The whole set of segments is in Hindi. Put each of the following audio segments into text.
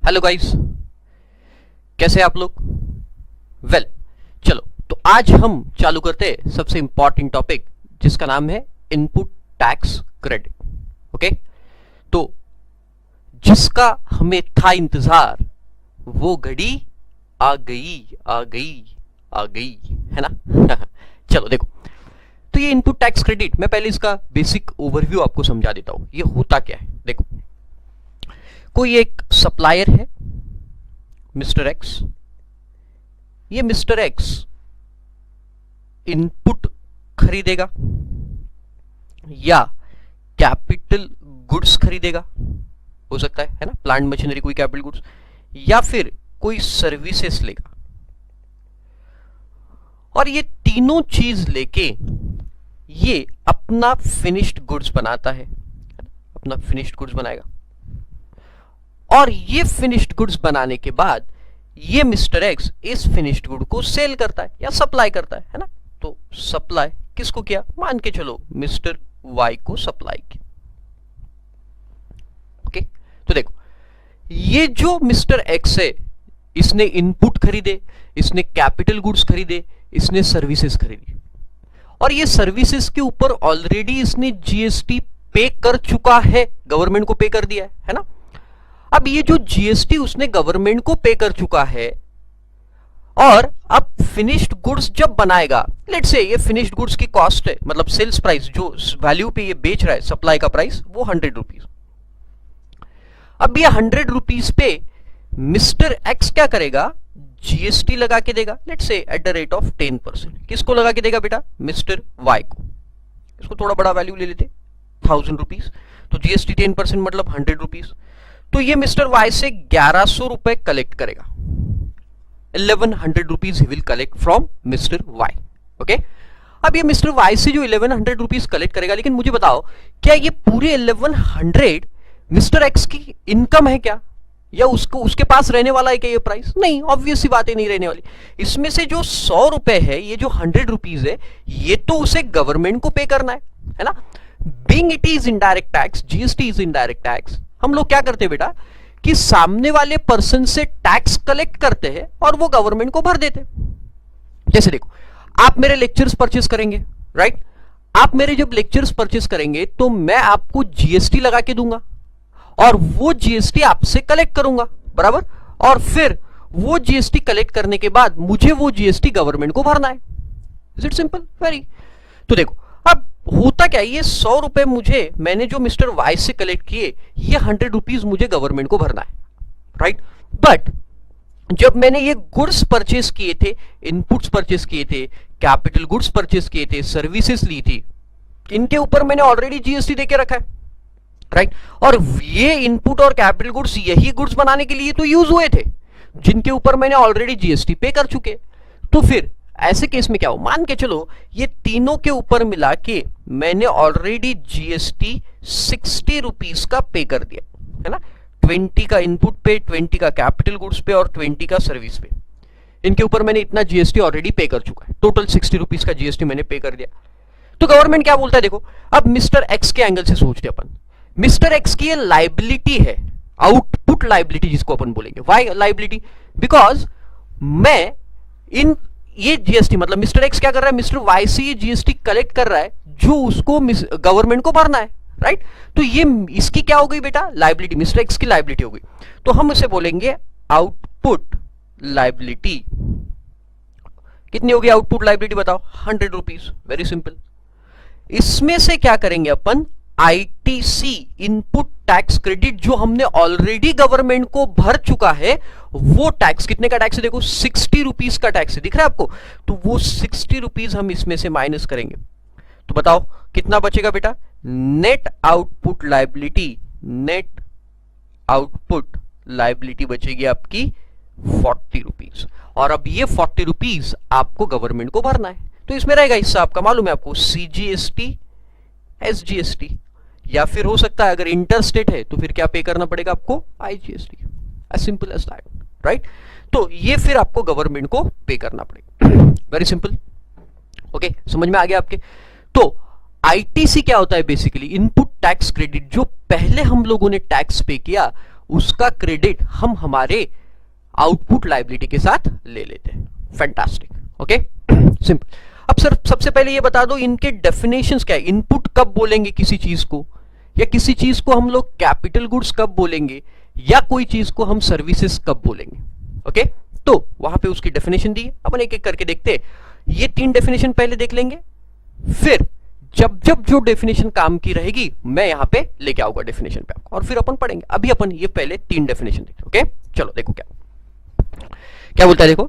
हेलो गाइस, कैसे हैं आप लोग? वेल, चलो तो आज हम चालू करते हैं सबसे इंपॉर्टेंट टॉपिक जिसका नाम है इनपुट टैक्स क्रेडिट। ओके, तो जिसका हमें था इंतजार वो घड़ी आ गई आ गई आ गई, है ना? चलो देखो, तो ये इनपुट टैक्स क्रेडिट, मैं पहले इसका बेसिक ओवरव्यू आपको समझा देता हूं। ये होता क्या है, देखो, कोई एक सप्लायर है मिस्टर एक्स। ये मिस्टर एक्स इनपुट खरीदेगा या कैपिटल गुड्स खरीदेगा, हो सकता है ना, प्लांट मशीनरी, कोई कैपिटल गुड्स, या फिर कोई सर्विसेज लेगा। और ये तीनों चीज लेके ये अपना फिनिश्ड गुड्स बनाता है, अपना फिनिश्ड गुड्स बनाएगा। और ये फिनिश्ड गुड्स बनाने के बाद ये मिस्टर एक्स इस फिनिश्ड गुड को सेल करता है या सप्लाई करता है ना? तो सप्लाई किसको किया? मान के चलो मिस्टर वाई को सप्लाई किया। ओके, तो देखो, ये जो मिस्टर एक्स है, इसने इनपुट खरीदे, इसने कैपिटल गुड्स खरीदे, इसने सर्विसेज खरीदी, और ये सर्विसेज के ऊपर ऑलरेडी इसने जीएसटी पे कर चुका है, गवर्नमेंट को पे कर दिया है ना? अब ये जो जीएसटी उसने गवर्नमेंट को पे कर चुका है, और अब फिनिश्ड गुड्स जब बनाएगा, लेट्स से ये फिनिश्ड गुड्स की कॉस्ट है, मतलब सेल्स प्राइस जो वैल्यू पे ये बेच रहा है, सप्लाई का प्राइस, वो 100 रुपीज। अब ये 100 रुपीज पे मिस्टर एक्स क्या करेगा? जीएसटी लगा के देगा, let's say at the rate of 10%। किसको लगा के देगा बेटा? मिस्टर वाई को। इसको थोड़ा बड़ा वैल्यू ले लेते, 1000 रुपीज, तो जीएसटी 10% मतलब 100 रुपीज। तो ये मिस्टर वाई से 1100 रुपए कलेक्ट करेगा। 1100 rupees he will collect from mister Y. Okay, अब ये मिस्टर वाई से जो 1100 रुपीज कलेक्ट करेगा, लेकिन मुझे बताओ, क्या ये पूरे 1100 मिस्टर एक्स की इनकम है क्या, या उसको उसके पास रहने वाला है क्या ये प्राइस? नहीं, ऑब्वियस सी बात है, नहीं रहने वाली। इसमें से जो 100 रुपए है, ये जो 100 रुपीज है, ये तो उसे गवर्नमेंट को पे करना है ना? Being it is indirect tax, GST is indirect tax, हम लोग क्या करते हैं बेटा कि सामने वाले पर्सन से टैक्स कलेक्ट करते हैं और वो गवर्नमेंट को भर देते हैं। जैसे देखो, आप मेरे लेक्चर्स परचेस करेंगे, राइट? आप मेरे जब लेक्चर्स परचेस करेंगे तो मैं आपको जीएसटी लगा के दूंगा, और वो जीएसटी आपसे कलेक्ट करूंगा, बराबर? और फिर वो जीएसटी कलेक्ट करने के बाद मुझे वो जीएसटी गवर्नमेंट को भरना है। Is it simple? वेरी। तो देखो, अब होता क्या, ये 100 रुपए मुझे, मैंने जो मिस्टर वाई से कलेक्ट किए, ये 100 रुपीज मुझे गवर्नमेंट को भरना है, राइट? बट जब मैंने ये गुड्स परचेस किए थे, इनपुट्स परचेस किए थे, कैपिटल गुड्स परचेस किए थे, सर्विसेज ली थी, इनके ऊपर मैंने ऑलरेडी जीएसटी देके रखा है, राइट? और ये इनपुट और कैपिटल गुड्स यही गुड्स बनाने के लिए तो यूज हुए थे, जिनके ऊपर मैंने ऑलरेडी जीएसटी पे कर चुके। तो फिर ऐसे केस में क्या हो, मान के चलो ये तीनों के ऊपर मिला के मैंने ऑलरेडी जीएसटी 60 रुपीज का पे कर दिया, है ना? 20 का इनपुट पे, 20 का कैपिटल गुड्स पे और 20 का सर्विस पे, इनके ऊपर मैंने इतना जीएसटी ऑलरेडी पे कर चुका है। टोटल 60 रुपीज का जीएसटी मैंने पे कर दिया। तो गवर्नमेंट क्या बोलता है, देखो, अब मिस्टर एक्स के एंगल से सोचते अपन, मिस्टर एक्स की ये लाइबिलिटी है, आउटपुट लाइबिलिटी जिसको अपन बोलेंगे। Why liability? बिकॉज मैं इन ये जीएसटी, मतलब मिस्टर एक्स क्या कर रहा है, मिस्टर वाई से ये जीएसटी कलेक्ट कर रहा है जो उसको गवर्नमेंट को भरना है, राइट? तो ये इसकी क्या हो गई बेटा? लाइबिलिटी, मिस्टर एक्स की लाइबिलिटी हो गई। तो हम उसे बोलेंगे आउटपुट लाइबिलिटी। कितनी होगी आउटपुट लाइबिलिटी बताओ? 100 रुपीज। Very simple. इसमें से क्या करेंगे अपन? आईटीसी, इनपुट टैक्स क्रेडिट, जो हमने ऑलरेडी गवर्नमेंट को भर चुका है, वो टैक्स, कितने का टैक्स है देखो, 60 रुपीज का टैक्स है, दिख रहा है आपको? तो वो 60 रुपीज हम इसमें से माइनस करेंगे, तो बताओ कितना बचेगा बेटा? Net output liability, net output liability बचेगी आपकी 40 रुपीज। और अब ये 40 रुपीज आपको गवर्नमेंट को भरना है, तो इसमें रहेगा हिस्सा आपका, मालूम है आपको, सीजीएसटी, एसजीएसटी, या फिर हो सकता है अगर इंटर स्टेट है तो फिर क्या पे करना पड़ेगा आपको? IGST. As simple as that, right? तो ये फिर आपको गवर्नमेंट को पे करना पड़ेगा। Very simple. ओके, समझ में आ गया आपके? तो आईटीसी क्या होता है? बेसिकली इनपुट टैक्स क्रेडिट, जो पहले हम लोगों ने टैक्स पे किया उसका क्रेडिट हम हमारे आउटपुट लायबिलिटी के साथ ले लेते हैं। Fantastic, okay, simple. अब सर सबसे पहले ये बता दो इनके डेफिनेशंस क्या है। इनपुट कब बोलेंगे किसी चीज को, या किसी चीज को हम लोग कैपिटल गुड्स कब बोलेंगे, या कोई चीज को हम सर्विसेज कब बोलेंगे। ओके, तो वहां पे उसकी डेफिनेशन दी है, अपन एक एक करके देखते हैं। ये 3 डेफिनेशन पहले देख लेंगे, फिर जब जब जो डेफिनेशन काम की रहेगी मैं यहां पे लेके आऊंगा डेफिनेशन पे आपको, और फिर अपन पढ़ेंगे। अभी अपन ये पहले 3 डेफिनेशन देखते हैं। ओके, चलो देखो क्या बोलता है। देखो,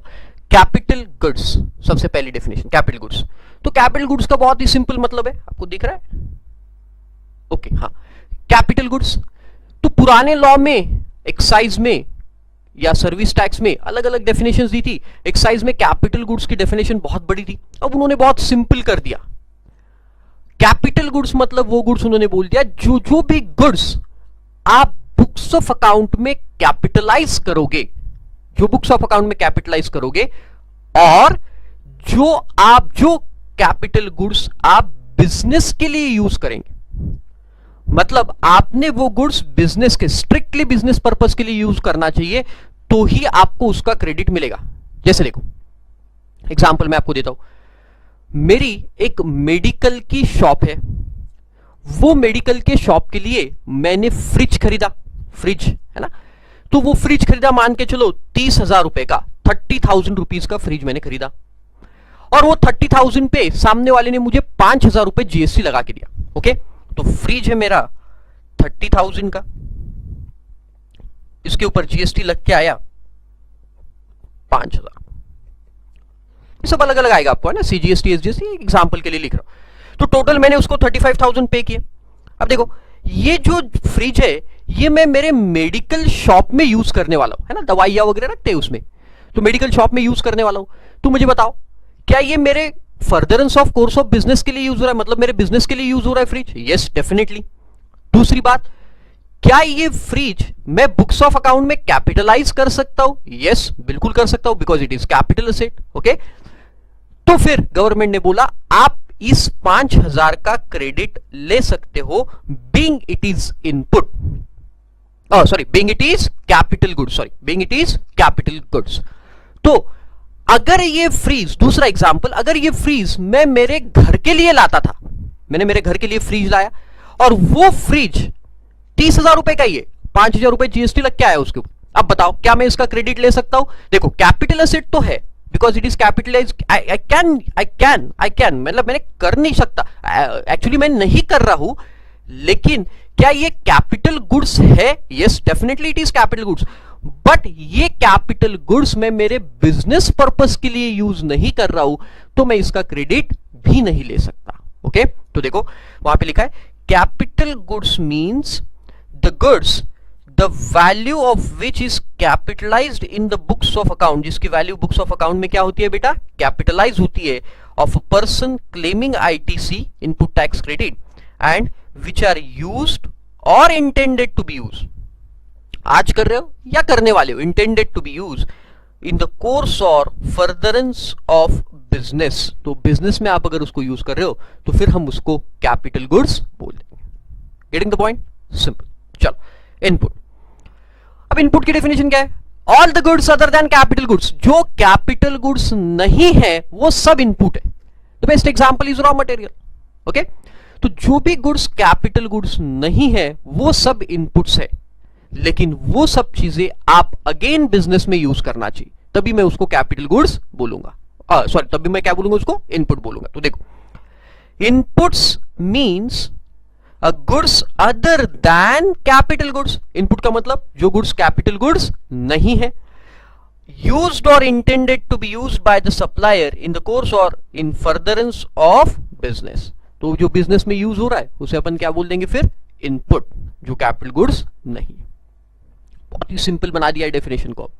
कैपिटल गुड्स, सबसे पहली डेफिनेशन कैपिटल गुड्स। तो कैपिटल गुड्स का बहुत ही सिंपल मतलब है, आपको दिख रहा है। ओके, हाँ, कैपिटल गुड्स तो पुराने लॉ में एक्साइज में या सर्विस टैक्स में अलग अलग डेफिनेशंस दी थी। एक्साइज में कैपिटल गुड्स की डेफिनेशन बहुत बड़ी थी, अब उन्होंने बहुत सिंपल कर दिया। कैपिटल गुड्स मतलब वो गुड्स उन्होंने बोल दिया जो जो भी गुड्स आप बुक्स ऑफ अकाउंट में कैपिटलाइज करोगे, जो बुक्स ऑफ अकाउंट में कैपिटलाइज करोगे, और जो कैपिटल गुड्स आप बिजनेस के लिए यूज करेंगे, मतलब आपने वो गुड्स बिजनेस के स्ट्रिक्टली बिजनेस पर्पस के लिए यूज करना चाहिए, तो ही आपको उसका क्रेडिट मिलेगा। जैसे देखो एग्जांपल मैं आपको देता हूं, मेरी एक मेडिकल की शॉप है, वो मेडिकल के शॉप के लिए मैंने फ्रिज खरीदा, फ्रिज है ना, तो वो फ्रिज खरीदा, मान के चलो 30,000 रुपए का, 30,000 रुपीज का फ्रिज मैंने खरीदा, और वो 30,000 पे सामने वाले ने मुझे 5,000 रुपए जीएसटी लगा के दिया। ओके, तो फ्रिज है मेरा 30,000 का, इसके ऊपर जीएसटी लग के आया 5,000। ये सब अलग अलग आएगा आपको, है ना, सीजीएसटी एसजीएसटी, एग्जांपल के लिए लिख रहा हूं। तो टोटल मैंने उसको 35,000 पे किए। अब देखो ये जो फ्रिज है ये मैं मेरे मेडिकल शॉप में यूज करने वाला हूं, है ना, दवाइयां वगैरह रखते हैं उसमें, तो मेडिकल शॉप में यूज करने वाला हूं। तो मुझे बताओ क्या ये मेरे furtherance of course of business के लिए यूज हो रहा है, मतलब मेरे बिजनेस के लिए यूज हो रहा है फ्रिज? Yes, definitely. दूसरी बात, क्या ये फ्रिज मैं बुक्स ऑफ अकाउंट में कैपिटलाइज कर सकता हूं? यस, बिल्कुल कर सकता हूं, because it is capital asset. Okay, तो फिर गवर्नमेंट ने बोला आप इस 5,000 का क्रेडिट ले सकते हो, being it is input, sorry, being it is capital goods, sorry, being it is capital goods. तो अगर ये फ्रीज, दूसरा एग्जांपल, अगर ये फ्रीज मैं मेरे घर के लिए लाता था, मैंने मेरे घर के लिए फ्रीज लाया, और वो फ्रिज 30,000 रुपए का ही है, 5,000 रुपए जीएसटी लग के आया उसके ऊपर, अब बताओ क्या मैं इसका क्रेडिट ले सकता हूं? देखो कैपिटल एसेट तो है, because it is capitalize, I can, मतलब मैंने कर नहीं सकता, एक्चुअली मैं नहीं कर रहा हूं, लेकिन क्या ये कैपिटल गुड्स है? Yes, definitely it is capital goods, but ये कैपिटल गुड्स मैं मेरे बिजनेस पर्पस के लिए यूज नहीं कर रहा हूं, तो मैं इसका क्रेडिट भी नहीं ले सकता। ओके, तो देखो वहां पे लिखा है capital goods means the goods the value of which is capitalized in the books of account, जिसकी वैल्यू बुक्स ऑफ अकाउंट में क्या होती है बेटा? कैपिटलाइज होती है, of a person claiming ITC, input tax credit, and which are used और इंटेंडेड टू बी यूज्ड, आज कर रहे हो या करने वाले हो, intended to be use in the course or furtherance of business. तो बिजनेस में आप अगर उसको यूज कर रहे हो तो फिर हम उसको कैपिटल गुड्स बोल देंगे। Getting the point? सिंपल। चलो, इनपुट। अब इनपुट की डेफिनेशन क्या है? All the goods other than capital goods, जो कैपिटल गुड्स नहीं है वो सब इनपुट है। The best example is raw material. Okay, तो जो भी गुड्स कैपिटल गुड्स नहीं है वो सब इनपुट्स है, लेकिन वो सब चीजें आप अगेन बिजनेस में यूज करना चाहिए, तभी मैं उसको कैपिटल गुड्स बोलूंगा, सॉरी, तभी मैं क्या बोलूंगा? उसको इनपुट बोलूंगा। तो देखो, inputs means goods other than capital goods. Input का मतलब जो गुड्स कैपिटल गुड्स नहीं है, यूज्ड और intended to be used by the supplier in the course or in furtherance of business. तो जो बिजनेस में यूज हो रहा है उसे अपन क्या बोल देंगे फिर? इनपुट, जो कैपिटल गुड्स नहीं। बहुत ही सिंपल बना दिया है डेफिनेशन को।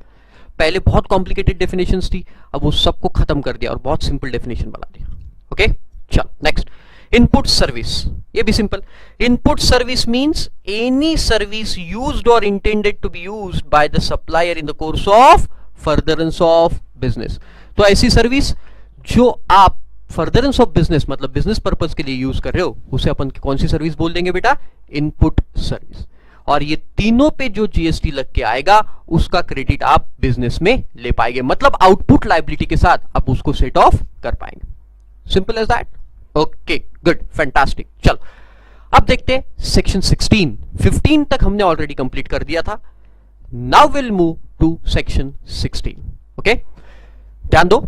पहले बहुत कॉम्प्लिकेटेड डेफिनेशंस थी, अब वो सबको खत्म कर दिया और बहुत सिंपल डेफिनेशन बना दिया। ओके, चलो नेक्स्ट, इनपुट सर्विस। ये भी simple. Input service means any service used और intended to be used by the supplier in the course of furtherance of business. तो ऐसी सर्विस जो आप फर्दरेंस ऑफ बिजनेस, मतलब बिजनेस पर्पस के लिए यूज कर रहे हो, उसे अपन कौन सी सर्विस बोल देंगे बेटा? Input service. और ये तीनों पे जो जीएसटी लग के आएगा उसका क्रेडिट आप बिजनेस में ले पाएंगे, मतलब आउटपुट लायबिलिटी के साथ आप उसको सेट ऑफ कर पाएंगे। Simple as that. Okay, good, fantastic. चलो अब देखते हैं सेक्शन 16। 15 तक हमने ऑलरेडी कंप्लीट कर दिया था। Now will move to section 16। Okay, ध्यान दो,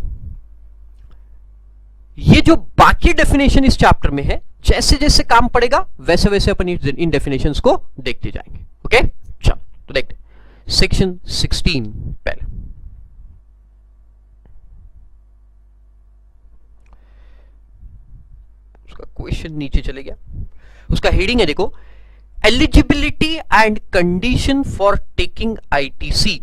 ये जो बाकी डेफिनेशन इस चैप्टर में है, जैसे जैसे काम पड़ेगा वैसे वैसे अपन इन डेफिनेशंस को देखते जाएंगे। ओके, चलो तो देखते सेक्शन 16। पहले उसका क्वेश्चन नीचे चले गया, उसका हेडिंग है देखो, eligibility and condition for taking ITC.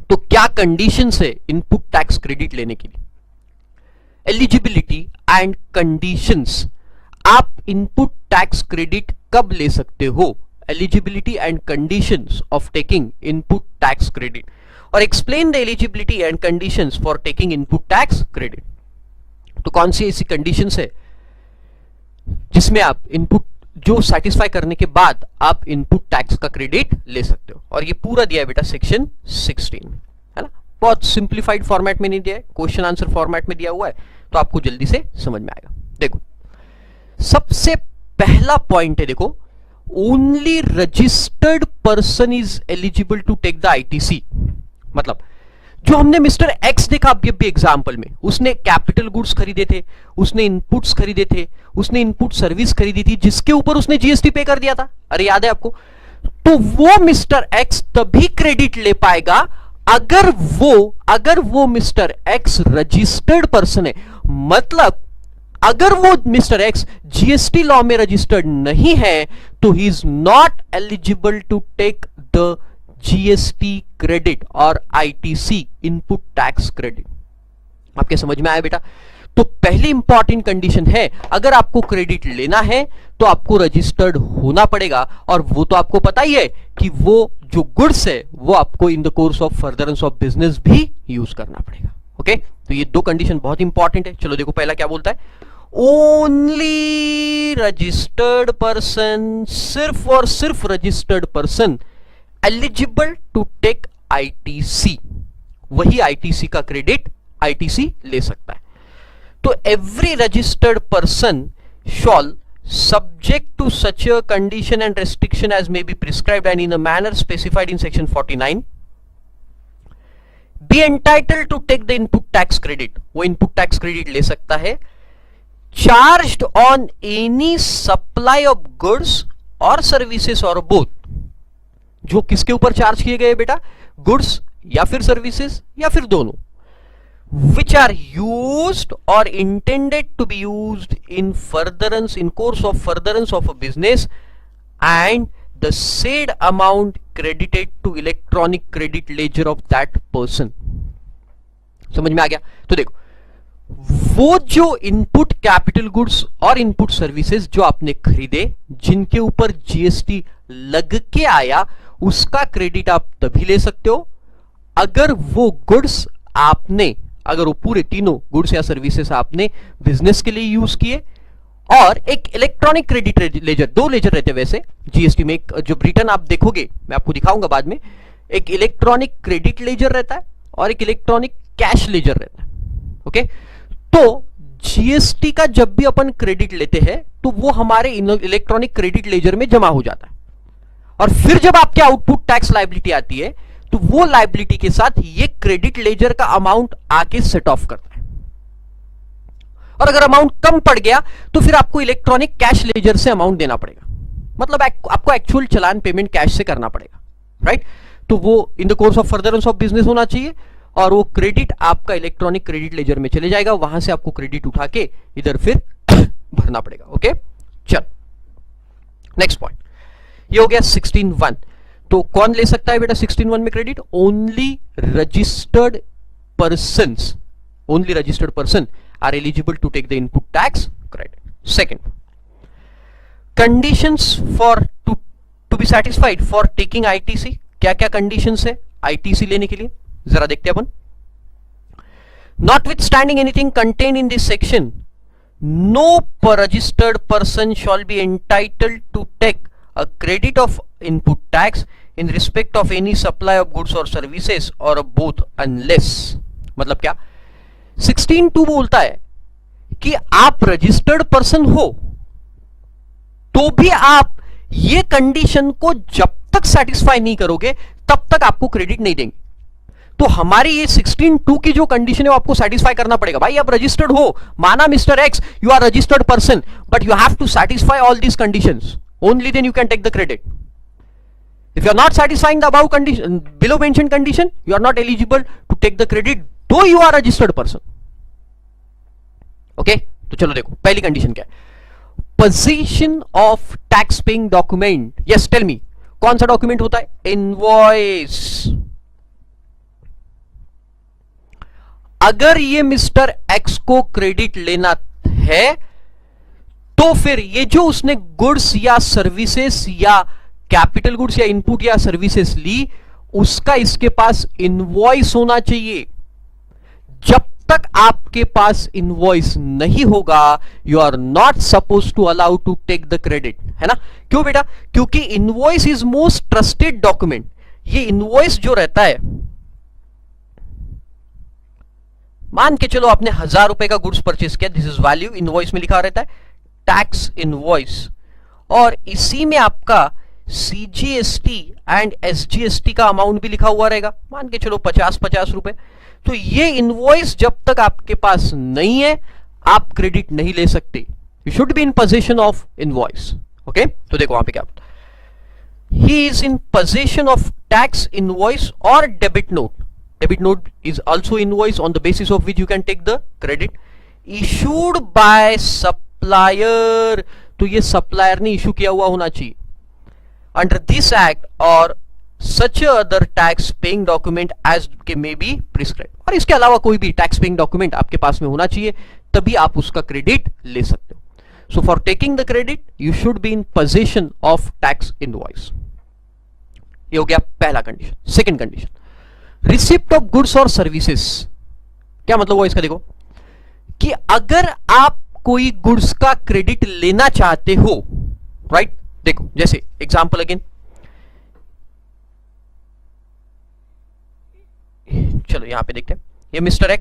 तो क्या कंडीशंस है इनपुट टैक्स क्रेडिट लेने के लिए? एलिजिबिलिटी एंड कंडीशंस, आप इनपुट टैक्स क्रेडिट कब ले सकते हो? Eligibility and conditions of taking input tax credit, और explain the eligibility and conditions for taking input tax credit. तो कौन सी ऐसी कंडीशंस है जिसमें आप इनपुट जो सेटिस्फाई करने के बाद आप इनपुट टैक्स का क्रेडिट ले सकते हो? और ये पूरा दिया है बेटा सेक्शन 16, है ना। बहुत सिंप्लीफाइड फॉर्मेट में नहीं दिया है, क्वेश्चन आंसर फॉर्मेट में दिया हुआ है, तो आपको जल्दी से समझ में आएगा। देखो सबसे पहला पॉइंट है, देखो, only registered person is eligible to take the ITC. मतलब जो हमने मिस्टर एक्स देखा अभी भी एग्जाम्पल में, उसने कैपिटल गुड्स खरीदे थे, उसने इनपुट्स खरीदे थे, उसने इनपुट सर्विस खरीदी थी जिसके ऊपर उसने जीएसटी पे कर दिया था, अरे याद है आपको? तो वो मिस्टर एक्स तभी क्रेडिट ले पाएगा अगर वो मिस्टर एक्स रजिस्टर्ड पर्सन है। मतलब अगर वो मिस्टर एक्स जीएसटी लॉ में रजिस्टर्ड नहीं है तो he is not eligible to take the GST credit or ITC input tax credit. आपके समझ में आया बेटा? तो पहली इंपॉर्टेंट कंडीशन है, अगर आपको क्रेडिट लेना है तो आपको रजिस्टर्ड होना पड़ेगा, और वो तो आपको पता ही है कि वो जो गुड्स है वो आपको इन the course of furtherance of business भी यूज करना पड़ेगा। ओके, तो ये दो कंडीशन बहुत इंपॉर्टेंट है। चलो देखो पहला क्या बोलता है, ओनली रजिस्टर्ड पर्सन, सिर्फ और सिर्फ registered person eligible to take ITC, वही आईटीसी का क्रेडिट आईटीसी ले सकता है। तो every registered person shall subject to such a condition and restriction as may be prescribed and in a manner specified in section 49 be entitled to take the input tax credit, वो input tax credit ले सकता है, charged on any supply of goods or services or both। जो किसके ऊपर चार्ज किए गए बेटा? गुड्स या फिर सर्विसेज या फिर दोनों, which are used or intended to be used in furtherance, in course of furtherance of a business, and the said amount credited to electronic credit ledger of that person। समझ में आ गया? तो देखो, वो जो इनपुट कैपिटल गुड्स और इनपुट सर्विसेज जो आपने खरीदे जिनके ऊपर जीएसटी लग के आया, उसका क्रेडिट आप तभी ले सकते हो अगर वो गुड्स आपने, अगर वो पूरे तीनों गुड्स या सर्विसेज आपने बिजनेस के लिए यूज किए, और एक इलेक्ट्रॉनिक क्रेडिट लेजर, दो लेजर रहते हैं वैसे जीएसटी में, एक जो रिटर्न आप देखोगे मैं आपको दिखाऊंगा बाद में, एक इलेक्ट्रॉनिक क्रेडिट लेजर रहता है और एक इलेक्ट्रॉनिक कैश लेजर रहता है। ओके, तो जीएसटी का जब भी अपन क्रेडिट लेते हैं तो वो हमारे इलेक्ट्रॉनिक क्रेडिट लेजर में जमा हो जाता है, और फिर जब आपके आउटपुट टैक्स लायबिलिटी आती है तो वो लायबिलिटी के साथ ये क्रेडिट लेजर का अमाउंट आके सेट ऑफ करता है, और अगर अमाउंट कम पड़ गया तो फिर आपको इलेक्ट्रॉनिक कैश लेजर से अमाउंट देना पड़ेगा। मतलब आपको एक्चुअल चालान पेमेंट कैश से करना पड़ेगा, राइट? तो वो इन the course of furtherance of business होना चाहिए, और वो क्रेडिट आपका इलेक्ट्रॉनिक क्रेडिट लेजर में चले जाएगा, वहां से आपको क्रेडिट उठा के इधर फिर भरना पड़ेगा। ओके, चल नेक्स्ट पॉइंट, ये हो गया 16(1). तो कौन ले सकता है बेटा 16(1) में credit? Only registered persons, only registered person are eligible to take the input tax credit. Second, conditions for to be satisfied for taking ITC. क्या क्या कंडीशंस है आईटीसी लेने के लिए, जरा देखते हैं अपन। Notwithstanding anything contain in this section, no registered person shall be entitled to take a credit of input tax in respect of any supply of goods or services or of both unless, मतलब क्या 16(2) बोलता है कि आप रजिस्टर्ड पर्सन हो तो भी आप ये कंडीशन को जब तक सेटिस्फाई नहीं करोगे तब तक आपको क्रेडिट नहीं देंगे। तो हमारी ये 16(2) की जो कंडीशन है वो आपको सेटिस्फाई करना पड़ेगा। भाई आप रजिस्टर्ड हो, माना mister X you are registered person, but you have to satisfy all these conditions, only then you can take the credit. If you are not satisfying the above condition, below mentioned condition, you are not eligible to take the credit, though you are a registered person. Okay? तो चलो देखो पहली कंडीशन क्या है, possession of tax paying document. Yes tell me, कौन सा डॉक्यूमेंट होता है? इनवॉइस। अगर ये मिस्टर एक्स को क्रेडिट लेना है तो फिर ये जो उसने गुड्स या सर्विसेज या कैपिटल गुड्स या इनपुट या सर्विसेज ली, उसका इसके पास इनवॉइस होना चाहिए। जब तक आपके पास इनवॉइस नहीं होगा, you are not suppose to allow to take the credit, है ना? क्यों बेटा? क्योंकि invoice is most trusted document. ये इनवॉइस जो रहता है, मान के चलो आपने 1000 रुपए का गुड्स परचेस किया, दिस इज वैल्यू, इनवॉइस में लिखा रहता है टैक्स इनवॉइस, और इसी में आपका सीजीएसटी एंड एसजीएसटी का अमाउंट भी लिखा हुआ रहेगा, मान के चलो 50 रुपए। तो ये इनवॉइस जब तक आपके पास नहीं है आप क्रेडिट नहीं ले सकते। You should be in position of invoice. Okay, तो देखो वहां पे क्या, he is in position of tax invoice और debit note. Debit note is also invoice on the basis of which you can take the credit, issued by supplier. तो ये सप्लायर ने इशू किया हुआ होना चाहिए under this act or such other tax paying document as may be prescribed। और इसके अलावा कोई भी टैक्स पेइंग डॉक्यूमेंट आपके पास में होना चाहिए, तभी आप उसका क्रेडिट ले सकते हो। So for taking the credit you should be in position of tax invoice. ये हो गया पहला condition. Second condition, receipt of goods और सर्विसेज। क्या मतलब हुआ इसका? देखो कि अगर आप कोई गुड्स का क्रेडिट लेना चाहते हो, राइट? देखो जैसे एग्जाम्पल अगेन, चलो यहां पे देखते हैं, ये मिस्टर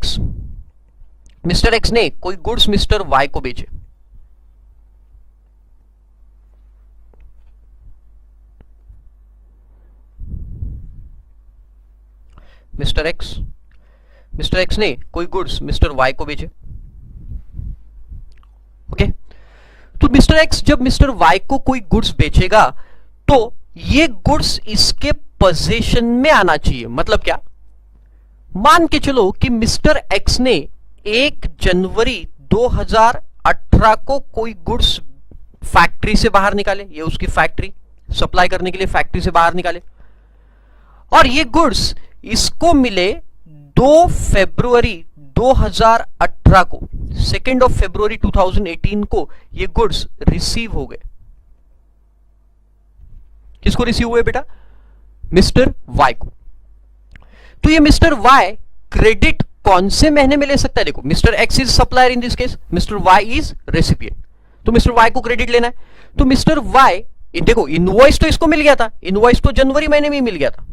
एक्स ने कोई गुड्स मिस्टर वाई को बेचे। मिस्टर एक्स ने कोई गुड्स मिस्टर वाई को बेचे। ओके, तो मिस्टर एक्स जब मिस्टर वाई को कोई गुड्स बेचेगा तो ये गुड्स इसके पोजीशन में आना चाहिए। मतलब क्या? मान के चलो कि मिस्टर एक्स ने 1 जनवरी 2018 को कोई गुड्स फैक्ट्री से बाहर निकाले, ये उसकी फैक्ट्री सप्लाई करने के लिए फैक्ट्री से बाहर निकाले, और ये गुड्स इसको मिले 2 फरवरी 2018 को, 2 फरवरी 2018 को ये गुड्स रिसीव हो गए। किसको रिसीव हुए बेटा? मिस्टर वाई को। तो ये मिस्टर वाई क्रेडिट कौन से महीने में ले सकता है? देखो mister X is supplier in this case, mister Y is recipient. तो मिस्टर वाई को क्रेडिट लेना है, तो मिस्टर वाई, देखो इनवॉइस तो इसको मिल गया था, इनवॉइस तो जनवरी महीने में मिल गया था।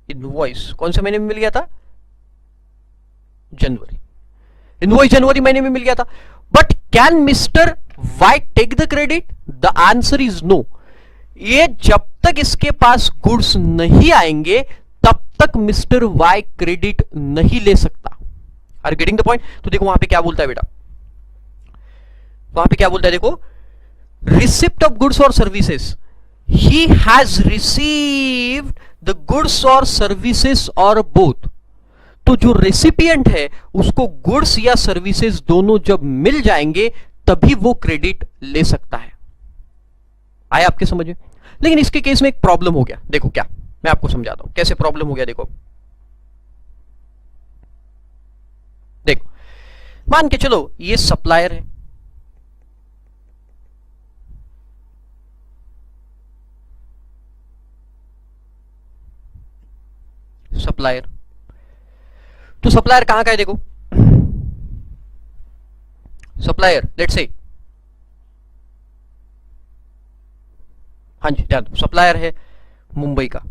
इनवॉइस कौन से महीने में मिल गया था? जनवरी। इनवॉइस जनवरी महीने में मिल गया था, but can mister Y take the credit? The answer is no. ये जब तक इसके पास गुड्स नहीं आएंगे तब तक मिस्टर वाई क्रेडिट नहीं ले सकता। Are getting the point? तो देखो वहां पे क्या बोलता है बेटा, वहां पे क्या बोलता है, देखो रिसिप्ट ऑफ गुड्स और services, he has received the goods or services or both। तो जो रेसिपिएंट है उसको गुड्स या सर्विसेज दोनों जब मिल जाएंगे तभी वो क्रेडिट ले सकता है। आया आपके समझ में? लेकिन इसके केस में एक प्रॉब्लम हो गया। देखो क्या, मैं आपको समझाता हूं कैसे प्रॉब्लम हो गया। देखो मान के चलो ये सप्लायर है, सप्लायर। तो सप्लायर कहां का है? देखो सप्लायर लेट्स से हाँ जी, ध्यान दो, सप्लायर है मुंबई का,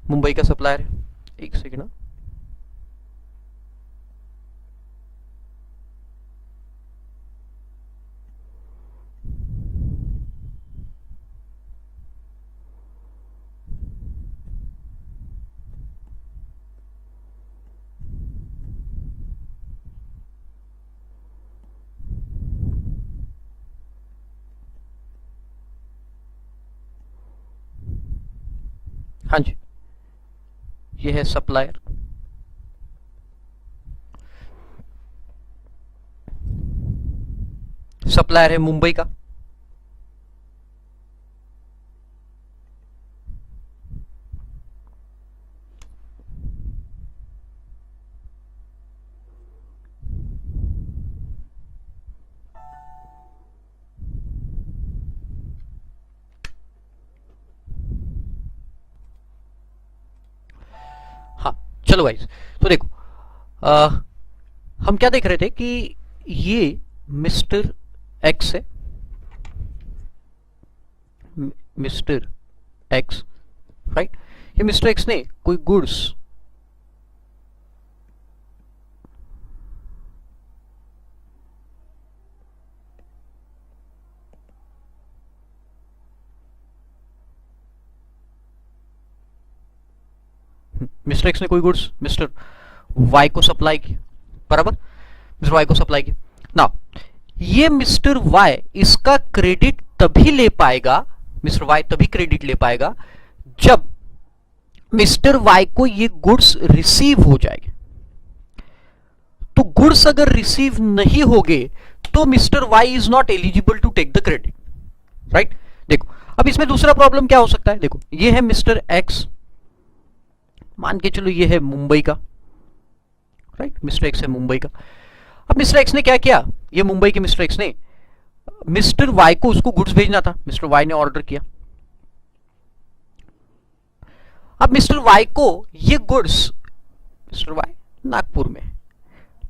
मुंबई का सप्लायर है। एक सेकेंड, हाँ जी, ये है सप्लायर, सप्लायर है मुंबई का, हाँ। चलो गाइस, तो देखो हम क्या देख रहे थे कि ये मिस्टर एक्स है, मिस्टर एक्स, राइट। ये मिस्टर एक्स ने कोई गुड्स मिस्टर एक्स ने कोई गुड्स मिस्टर वाई को सप्लाई की, बराबर, मिस्टर वाई को सप्लाई की ना। ये मिस्टर वाई इसका क्रेडिट तभी ले पाएगा, मिस्टर वाई तभी क्रेडिट ले पाएगा जब मिस्टर वाई को ये गुड्स रिसीव हो जाएंगे। तो गुड्स अगर रिसीव नहीं होंगे तो mister Y is not eligible to take the credit, right. देखो अब इसमें दूसरा प्रॉब्लम क्या हो सकता है, देखो ये है मिस्टर एक्स, मान के चलो ये है मुंबई का, राइट, मिस्टर एक्स है मुंबई का। अब मिस्टर एक्स ने क्या किया, ये मुंबई के मिस्टर एक्स ने मिस्टर वाई को उसको गुड्स भेजना था, मिस्टर वाई ने ऑर्डर किया। अब मिस्टर वाई को ये गुड्स, मिस्टर वाई नागपुर में,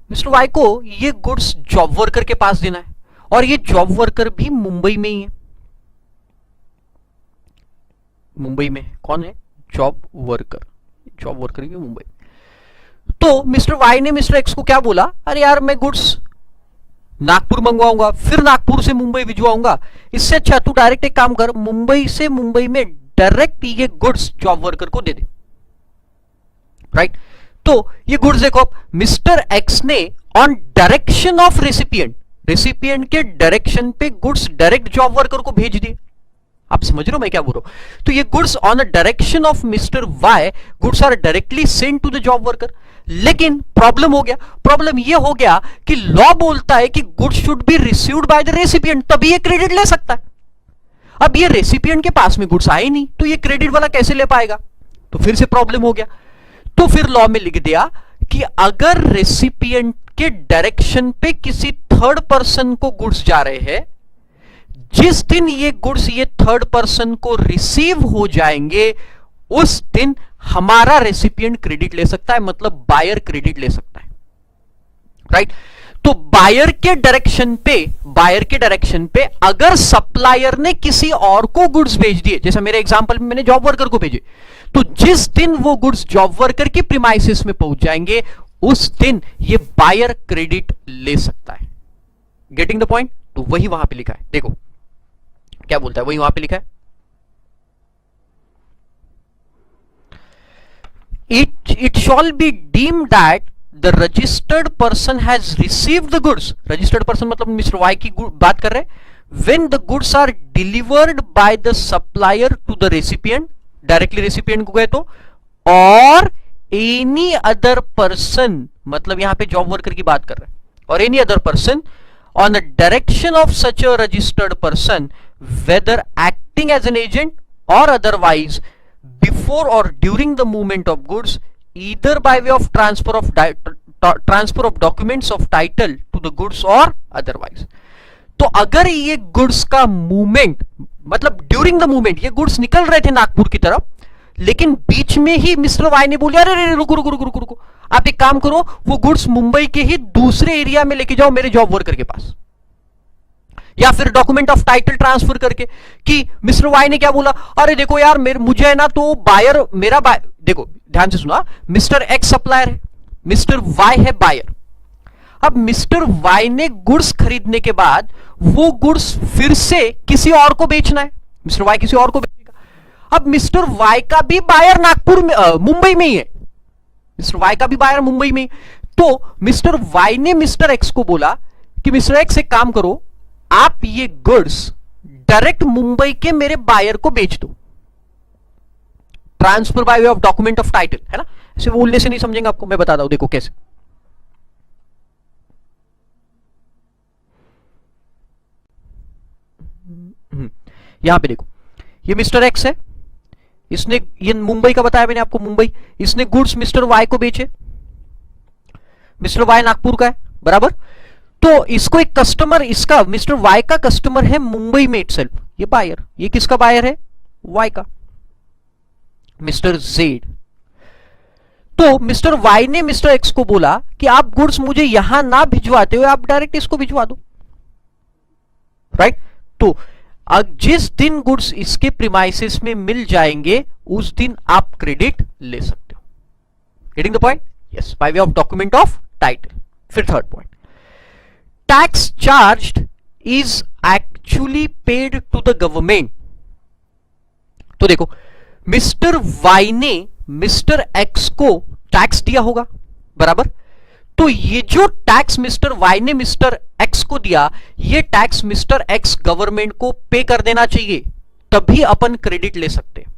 मिस्टर वाई को ये गुड्स जॉब वर्कर के पास देना है, और ये जॉब वर्कर भी मुंबई में ही है, मुंबई में कौन है, जॉब वर्कर, जॉब वर्कर भी मुंबई। तो मिस्टर वाई ने मिस्टर एक्स को क्या बोला, अरे यार मैं गुड्स नागपुर मंगवाऊंगा फिर नागपुर से मुंबई भिजवाऊंगा, इससे अच्छा तू डायरेक्ट एक काम कर, मुंबई से मुंबई में डायरेक्ट ये गुड्स जॉब वर्कर को दे दे, राइट। तो ये गुड्स देखो, मिस्टर एक्स ने on direction of recipient, recipient के डायरेक्शन पे गुड्स डायरेक्ट जॉब वर्कर को भेज दिए। आप समझ रहे हो मैं क्या बोल रहा हूं। तो ये goods on the direction of mister Y, goods are directly send to the job worker. लेकिन प्रॉब्लम हो गया, प्रॉब्लम ये हो गया कि लॉ बोलता है कि goods should be received by the recipient, तभी ये क्रेडिट ले सकता है। अब ये रेसिपिएंट के पास में गुड्स आए नहीं, तो ये क्रेडिट वाला कैसे ले पाएगा, तो फिर से प्रॉब्लम हो गया। तो फिर लॉ में लिख दिया कि अगर रेसिपिएंट के डायरेक्शन पे किसी थर्ड पर्सन को गुड्स जा रहे हैं, जिस दिन ये गुड्स ये थर्ड पर्सन को रिसीव हो जाएंगे उस दिन हमारा रेसिपिएंट क्रेडिट ले सकता है, मतलब बायर क्रेडिट ले सकता है, राइट। तो बायर के डायरेक्शन पे अगर सप्लायर ने किसी और को गुड्स भेज दिए, जैसे मेरे एग्जांपल में मैंने जॉब वर्कर को भेजे, तो जिस दिन वो गुड्स जॉब वर्कर की प्रीमाइसिस में पहुंच जाएंगे उस दिन ये बायर क्रेडिट ले सकता है। Getting the point. तो वही वहां पे लिखा है, देखो क्या बोलता है, वही वहां पे लिखा है, it shall be deemed that the registered person has received the goods, registered person मतलब मिस्टर वाई की बात कर रहे हैं, when the goods are delivered by the supplier to the recipient, directly recipient को गए तो, और any other person मतलब यहां पे जॉब वर्कर की बात कर रहे हैं, और any other person on the direction of such a registered person whether acting as an agent or otherwise before or during the movement of goods either by way of transfer of documents of title to the goods or otherwise। तो अगर ये गुड्स का मूवमेंट मतलब ड्यूरिंग द मूवमेंट ये गुड्स निकल रहे थे नागपुर की तरफ, लेकिन बीच में ही मिस्टर वाई ने बोला अरे रुको रुको रुको रुको रुको, आप एक काम करो, वो गुड्स मुंबई के ही दूसरे एरिया में लेके जाओ मेरे जॉब वर्कर के पास, या फिर डॉक्यूमेंट ऑफ टाइटल ट्रांसफर करके कि मिस्टर वाई ने क्या बोला, अरे देखो यार मुझे है ना तो बायर मेरा देखो ध्यान से सुना, मिस्टर एक्स सप्लायर है, मिस्टर वाई है बायर। अब मिस्टर वाई ने गुड्स खरीदने के बाद वो गुड्स फिर से किसी और को बेचना है, मिस्टर वाई किसी और को बेचेगा। अब मिस्टर वाई का भी बायर नागपुर में मुंबई में ही है, मिस्टर वाई का भी बायर मुंबई में, तो मिस्टर वाई ने मिस्टर एक्स को बोला कि मिस्टर एक्स एक काम करो, आप ये गुड्स डायरेक्ट मुंबई के मेरे बायर को बेच दो, transfer by way of document of title, है ना। ऐसे बोलने से नहीं समझेंगे आपको, मैं बताता हूं, देखो कैसे। यहां पे देखो, ये मिस्टर एक्स है, इसने ये मुंबई का बताया मैंने आपको, मुंबई, इसने गुड्स मिस्टर वाई को बेचे, मिस्टर वाई नागपुर का है, बराबर। तो इसको एक कस्टमर, इसका मिस्टर वाई का कस्टमर है मुंबई में इटसेल्फ, ये बायर, ये किसका बायर है, वाई का, मिस्टर जेड। तो मिस्टर वाई ने मिस्टर एक्स को बोला कि आप गुड्स मुझे यहां ना भिजवाते हुए आप डायरेक्ट इसको भिजवा दो, राइट। तो जिस दिन गुड्स इसके प्रीमाइसेस में मिल जाएंगे उस दिन आप क्रेडिट ले सकते हो। Getting the point? Yes, by way of document of title. फिर third point, tax charged is actually paid to the government. तो देखो, मिस्टर वाई ने मिस्टर एक्स को टैक्स दिया होगा, बराबर। तो ये जो टैक्स मिस्टर वाई ने मिस्टर एक्स को दिया, ये टैक्स मिस्टर एक्स गवर्नमेंट को पे कर देना चाहिए, तभी अपन क्रेडिट ले सकते हैं।